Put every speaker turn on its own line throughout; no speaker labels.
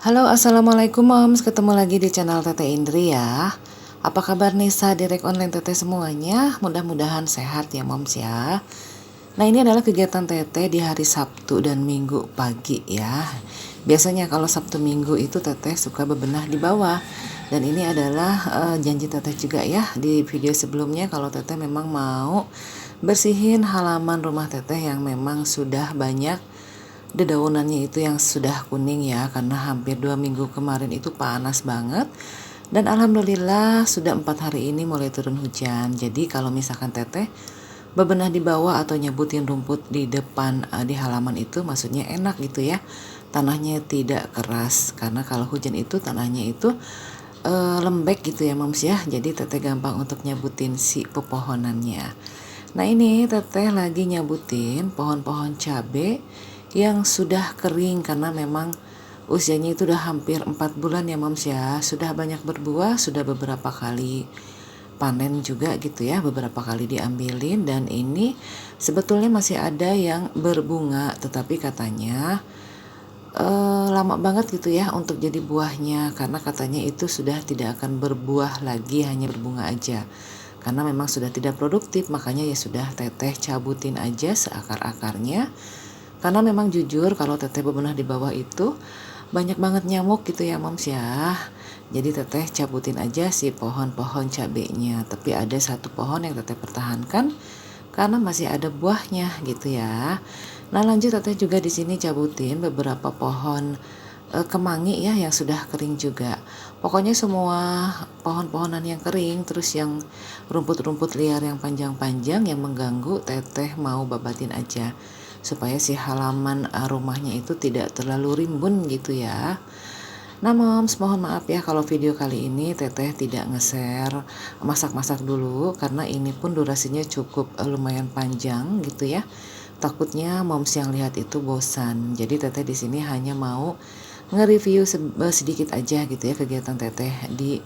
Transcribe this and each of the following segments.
Halo, assalamualaikum moms. Ketemu lagi di channel Teteh Indri ya. Apa kabar Nisa direct online Teteh semuanya? Mudah-mudahan sehat ya moms ya. Nah, ini adalah kegiatan Teteh di hari Sabtu dan Minggu pagi ya. Biasanya kalau Sabtu Minggu itu Teteh suka bebenah di bawah. Dan ini adalah janji Teteh juga ya di video sebelumnya, kalau Teteh memang mau bersihin halaman rumah Teteh yang memang sudah banyak dedaunannya itu yang sudah kuning ya, karena hampir 2 minggu kemarin itu panas banget. Dan alhamdulillah sudah 4 hari ini mulai turun hujan. Jadi kalau misalkan Teteh bebenah di bawah atau nyebutin rumput di depan di halaman itu, maksudnya enak gitu ya, tanahnya tidak keras, karena kalau hujan itu tanahnya itu lembek gitu ya moms ya. Jadi Teteh gampang untuk nyebutin si pepohonannya. Nah, ini Teteh lagi nyebutin pohon-pohon cabe yang sudah kering, karena memang usianya itu udah hampir 4 bulan ya moms ya. Sudah banyak berbuah, sudah beberapa kali panen juga gitu ya, beberapa kali diambilin. Dan ini sebetulnya masih ada yang berbunga, tetapi katanya lama banget gitu ya untuk jadi buahnya, karena katanya itu sudah tidak akan berbuah lagi, hanya berbunga aja. Karena memang sudah tidak produktif, makanya ya sudah Teteh cabutin aja seakar-akarnya. Karena memang jujur kalau Teteh bebenah di bawah itu banyak banget nyamuk gitu ya moms ya. Jadi Teteh cabutin aja si pohon-pohon cabenya. Tapi ada satu pohon yang Teteh pertahankan karena masih ada buahnya gitu ya. Nah, lanjut Teteh juga di sini cabutin beberapa pohon kemangi ya yang sudah kering juga. Pokoknya semua pohon-pohonan yang kering, terus yang rumput-rumput liar yang panjang-panjang yang mengganggu, Teteh mau babatin aja supaya si halaman rumahnya itu tidak terlalu rimbun gitu ya. Nah moms, mohon maaf ya kalau video kali ini Teteh tidak nge-share masak-masak dulu, karena ini pun durasinya cukup lumayan panjang gitu ya. Takutnya moms yang lihat itu bosan. Jadi Teteh di sini hanya mau nge-review sedikit aja gitu ya kegiatan Teteh di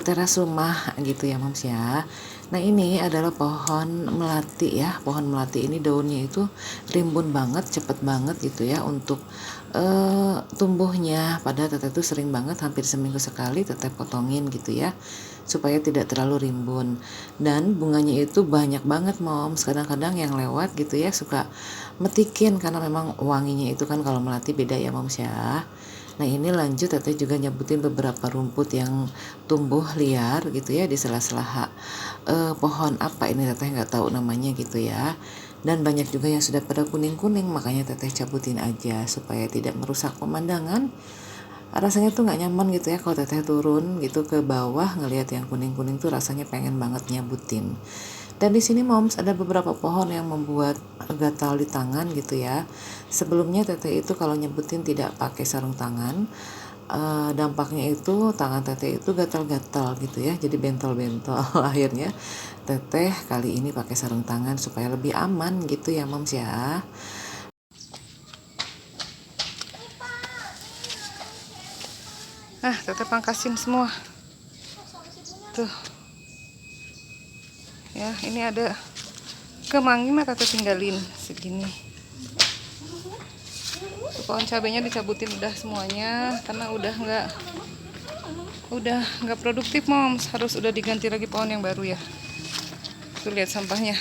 teras rumah gitu ya moms ya. Nah, ini adalah pohon melati ya. Pohon melati ini daunnya itu rimbun banget, cepet banget gitu ya untuk tumbuhnya. Padahal Teteh tuh sering banget, hampir seminggu sekali Teteh potongin gitu ya, supaya tidak terlalu rimbun. Dan bunganya itu banyak banget moms. Kadang-kadang yang lewat gitu ya suka metikin, karena memang wanginya itu kan kalau melati beda ya moms ya. Nah, ini lanjut Teteh juga nyebutin beberapa rumput yang tumbuh liar gitu ya di sela-sela pohon apa ini Teteh nggak tahu namanya gitu ya. Dan banyak juga yang sudah pada kuning-kuning, makanya Teteh cabutin aja supaya tidak merusak pemandangan. Rasanya tuh nggak nyaman gitu ya kalau Teteh turun gitu ke bawah ngelihat yang kuning-kuning tuh, rasanya pengen banget nyebutin. Dan di sini moms ada beberapa pohon yang membuat gatal di tangan gitu ya. Sebelumnya Teteh itu kalau nyebutin tidak pakai sarung tangan, dampaknya itu tangan Teteh itu gatal-gatal gitu ya, jadi bentol-bentol. Akhirnya Teteh kali ini pakai sarung tangan supaya lebih aman gitu ya moms ya. Teteh pangkasin semua tuh ya. Ini ada kemangi mah Teteh tinggalin segini. Pohon cabenya dicabutin udah semuanya karena udah nggak produktif moms, harus udah diganti lagi pohon yang baru ya. Tuh lihat sampahnya.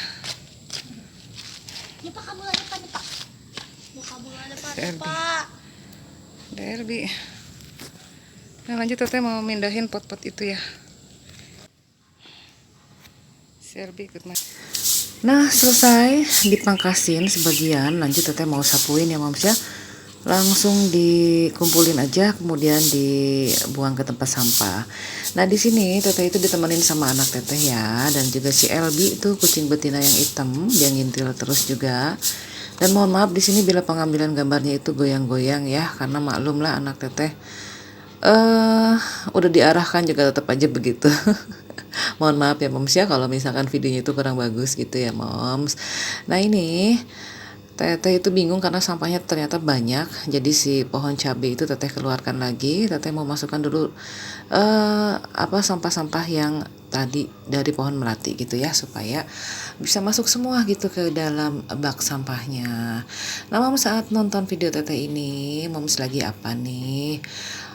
Ini Pak, kabul ada Pak. Mau kabul ada
Serbi.
Pak.
Derby. Nah, lanjut Teteh mau mindahin pot-pot itu ya. Serbi ikut mas. Nah, selesai dipangkasin sebagian, lanjut Teteh mau sapuin ya moms ya. Langsung dikumpulin aja, kemudian dibuang ke tempat sampah. Nah, di sini Teteh itu ditemenin sama anak Teteh ya, dan juga si Elbi itu kucing betina yang hitam, dia ngintil terus juga. Dan mohon maaf di sini bila pengambilan gambarnya itu goyang-goyang ya, karena maklum lah anak Teteh udah diarahkan juga tetap aja begitu. Mohon maaf ya moms ya kalau misalkan videonya itu kurang bagus gitu ya moms. Nah, ini Teteh itu bingung karena sampahnya ternyata banyak. Jadi si pohon cabai itu Teteh keluarkan lagi. Teteh mau masukkan dulu sampah-sampah yang tadi dari pohon melati gitu ya, supaya bisa masuk semua gitu ke dalam bak sampahnya. Nah, moms saat nonton video Teteh ini, moms lagi apa nih?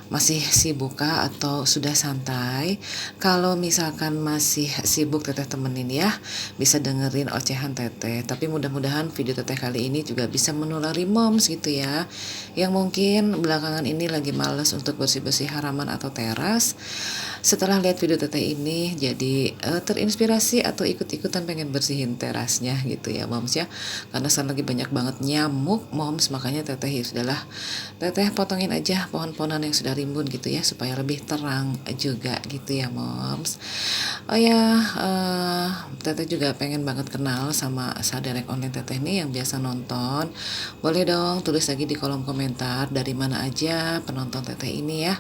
masih sibuk kah atau sudah santai? Kalau misalkan masih sibuk, teteh temenin ya, bisa dengerin ocehan teteh. Tapi mudah-mudahan video teteh kali ini juga bisa menulari moms gitu ya, yang mungkin belakangan ini lagi males untuk bersih-bersih halaman atau teras. Setelah lihat video teteh ini jadi terinspirasi atau ikut-ikutan pengen bersihin terasnya gitu ya moms ya, karena sekarang lagi banyak banget nyamuk moms. Makanya teteh ya sudahlah, teteh potongin aja pohon-pohonan yang sudah rimbun gitu ya, supaya lebih terang juga gitu ya moms. Oh ya, teteh juga pengen banget kenal sama saderek online teteh nih yang biasa nonton. Boleh dong tulis lagi di kolom komentar dari mana aja penonton teteh ini ya.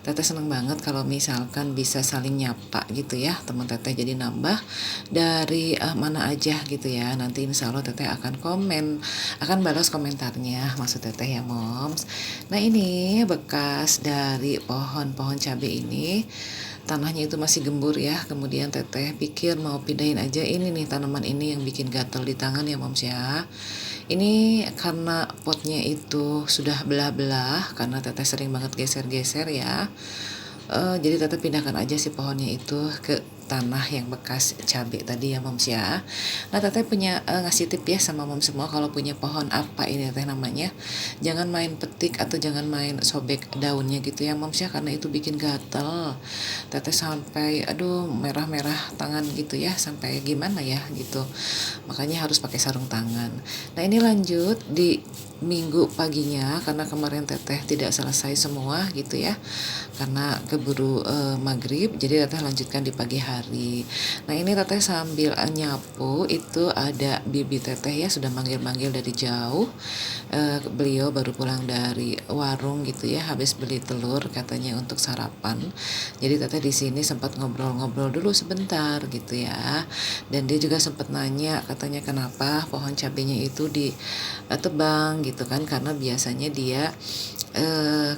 Teteh seneng banget kalau misalkan bisa saling nyapa gitu ya teman teteh, jadi nambah dari mana aja gitu ya. Nanti insya Allah teteh akan balas komentarnya maksud teteh ya moms. Nah ini bekas dari pohon-pohon cabai ini, tanahnya itu masih gembur ya. Kemudian teteh pikir mau pindahin aja ini nih, tanaman ini yang bikin gatel di tangan ya moms ya. Ini karena potnya itu sudah belah-belah, karena teteh sering banget geser-geser ya. Jadi teteh pindahkan aja si pohonnya itu ke tanah yang bekas cabai tadi ya moms ya. Nah teteh punya ngasih tip ya sama moms semua, kalau punya pohon apa ini teteh namanya, jangan main petik atau jangan main sobek daunnya gitu ya moms ya, karena itu bikin gatel. Teteh sampai aduh merah-merah tangan gitu ya, sampai gimana ya gitu. Makanya harus pakai sarung tangan. Nah ini lanjut di minggu paginya, karena kemarin teteh tidak selesai semua gitu ya, karena keburu maghrib, jadi teteh lanjutkan di pagi hari. Nah ini teteh sambil nyapu, itu ada bibi teteh ya sudah manggil-manggil dari jauh. Beliau baru pulang dari warung gitu ya, habis beli telur katanya untuk sarapan. Jadi teteh di sini sempat ngobrol-ngobrol dulu sebentar gitu ya. Dan dia juga sempat nanya katanya kenapa pohon cabenya itu ditebang gitu kan, karena biasanya dia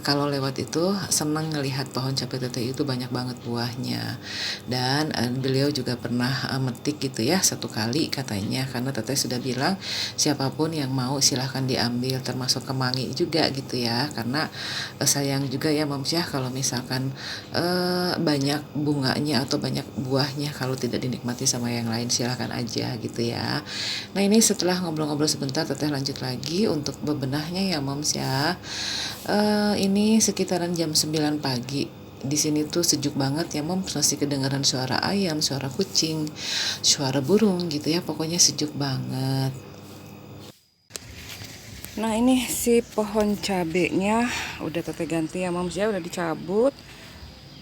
kalau lewat itu senang ngelihat pohon cabai teteh itu banyak banget buahnya. Dan beliau juga pernah metik gitu ya satu kali katanya, karena teteh sudah bilang siapapun yang mau silahkan diambil, termasuk kemangi juga gitu ya, karena sayang juga ya moms ya kalau misalkan banyak bunganya atau banyak buahnya kalau tidak dinikmati sama yang lain, silahkan aja gitu ya. Nah ini setelah ngobrol-ngobrol sebentar, teteh lanjut lagi untuk bebenahnya ya moms ya. Ini sekitaran jam 9 pagi. Di sini tuh sejuk banget ya moms, masih kedengaran suara ayam, suara kucing, suara burung gitu ya, pokoknya sejuk banget. Nah ini si pohon cabenya udah teteh ganti ya moms ya, udah dicabut.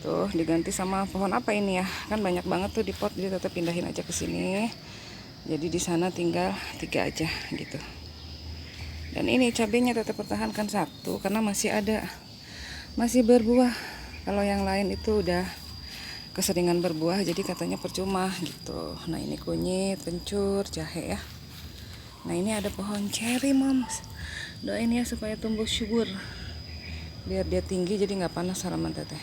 Tuh diganti sama pohon apa ini ya? Kan banyak banget tuh di pot, jadi teteh pindahin aja ke sini. Jadi di sana tinggal 3 aja gitu. Dan ini cabenya teteh pertahankan 1 karena masih berbuah. Kalau yang lain itu udah keseringan berbuah, jadi katanya percuma gitu. Nah ini kunyit, kencur, jahe ya. Nah ini ada pohon ceri moms, doain ya supaya tumbuh subur, biar dia tinggi jadi nggak panas halaman teteh.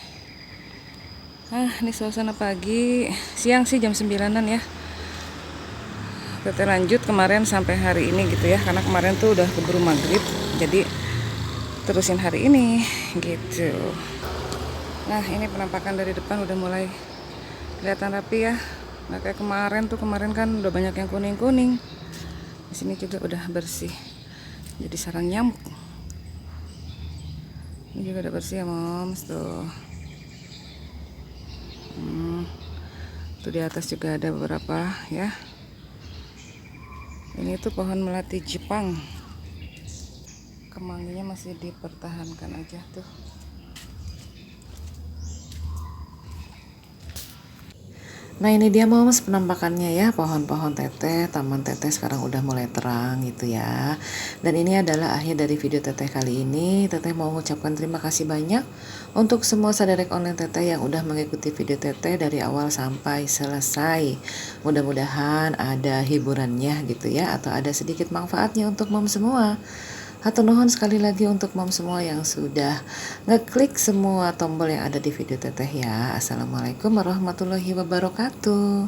Ini suasana pagi, siang sih jam 9-an ya. Teteh lanjut kemarin sampai hari ini gitu ya, karena kemarin tuh udah keburu maghrib, jadi terusin hari ini gitu. Nah ini penampakan dari depan udah mulai kelihatan rapi ya, nggak kayak kemarin kan udah banyak yang kuning-kuning. Di sini juga udah bersih, jadi sarang nyamuk. Ini juga udah bersih ya moms tuh. Tuh di atas juga ada beberapa ya. Ini tuh pohon melati Jepang, kemanginya masih dipertahankan aja tuh. Nah ini dia moms penampakannya ya, pohon-pohon teteh, taman teteh sekarang udah mulai terang gitu ya. Dan ini adalah akhir dari video teteh kali ini. Teteh mau mengucapkan terima kasih banyak untuk semua saderek online teteh yang udah mengikuti video teteh dari awal sampai selesai. Mudah-mudahan ada hiburannya gitu ya, atau ada sedikit manfaatnya untuk moms semua. Hatur nuhun sekali lagi untuk mom semua yang sudah ngeklik semua tombol yang ada di video teteh ya. Assalamualaikum warahmatullahi wabarakatuh.